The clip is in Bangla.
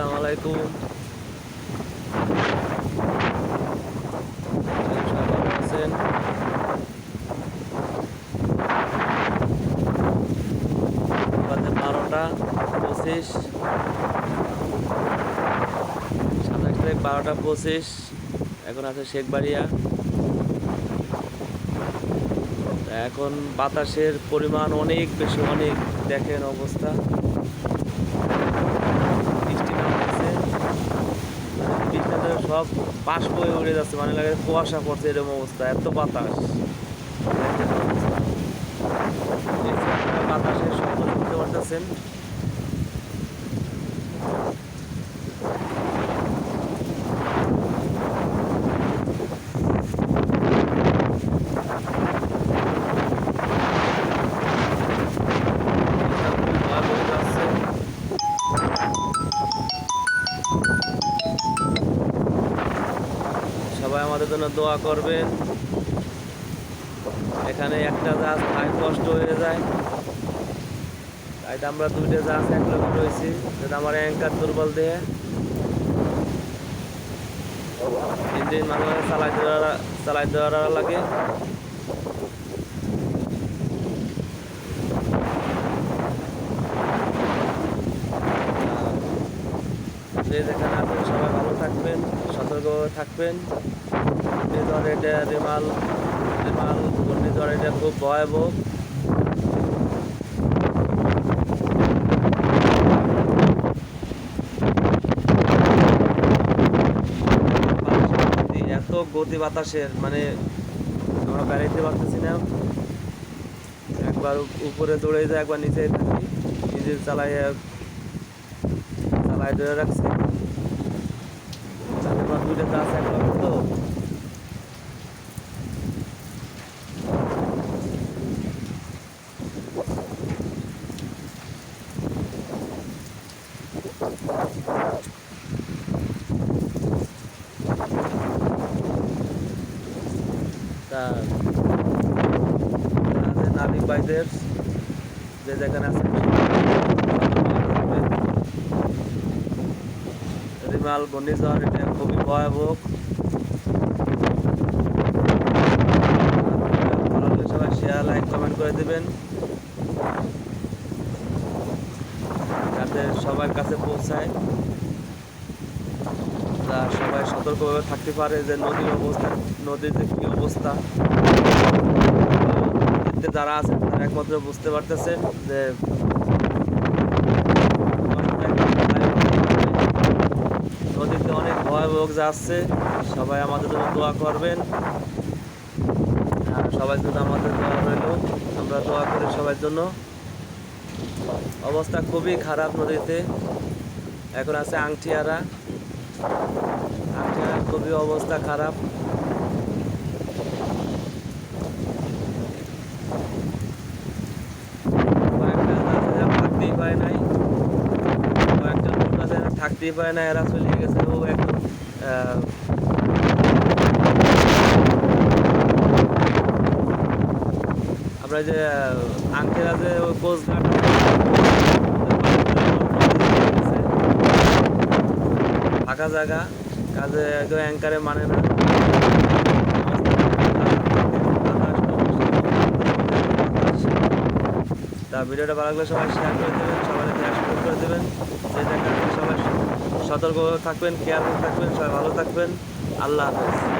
আসসালামু আলাইকুম। সবাই ভালো আছেন? বাজে 12টা 25, 27 তারিখ 12টা 25। এখন আছে শেখবাড়িয়া। এখন বাতাসের পরিমাণ অনেক বেশি, অনেক। দেখেন অবস্থা, বৃষ্টি নামতেছে, বৃষ্টিতে সব পাশ বয়ে উড়ে যাচ্ছে, মানে লাগে কুয়াশা পড়ছে, এরকম অবস্থা, এত বাতাস। দেখেন অবস্থা, এই যে আপনারা বাতাসের শব্দ শুনতে পারতেছেন। ভয়াবহ যাচ্ছে। সবাই আমাদের জন্য দোয়া করবেন। এখানে একটা জাহাজ ভাই কষ্ট হয়ে যায়, তাই তো আমরা 2টা জাহাজ এক লক্ষ রয়েছি, যেটা আমার অ্যাঙ্কার দুর্বল দিয়ে ইঞ্জিন মাঝে মাঝে চালাই দেওয়ার লাগে। যে যেখানে আছেন সবাই ভালো থাকবেন, সতর্কভাবে থাকবেন। ঘূর্ণিঝড় এটা রেমাল রেমাল ঘূর্ণিঝড়, এটা খুব ভয়াবহ। এত গতি বাতাসের, মানে আমরা বেড়াইতে পারতেছি না। একবার উপরে দৌড়ে যায়, একবার নিচে থাকি, নিজে চালাই ধরে রাখছে। 2টা গাছ এক লক্ষ তো। নাবিক ভাইদের যে যেখানে আছে, রিমাল ঘূর্ণিঝড় এটা খুবই ভয়াবহ। ভালো লাগলে সবাই শেয়ার, লাইক, কমেন্ট করে দেবেন, যাতে সবার কাছে পৌঁছায়, তা সবাই সতর্কভাবে থাকতে পারে যে নদীর যে কী অবস্থা। যারা আছেন তারা একমাত্র বুঝতে পারতেছেন যে নদীতে অনেক ভয়াবহ যাচ্ছে। সবাই আমাদের জন্য দোয়া করবেন, আর সবাই জন্য আমাদের দোয়া রইল, আমরা দোয়া করি সবার জন্য। অবস্থা খুবই খারাপ নদীতে। এখন আছে আংটিয়ারা, খুবই অবস্থা খারাপ। থাকতেই পারে নাই, কয়েকজন লোক আছে থাকতেই পারে না, এরা চলে গেছে। ও একদম আমরা যে আংটিরা যে কোস্টগার্ড ফাঁকা জায়গা, কাজে একদম অ্যাঙ্কারে মানে না। তা ভিডিওটা ভালো লাগলে সবাই শেয়ার করে দেবেন, সবাই সাবস্ক্রাইব করে দেবেন। যে জায়গায় সবাই সতর্ক থাকবেন, কেয়ারফুল থাকবেন, সবাই ভালো থাকবেন। আল্লাহ হাফেজ।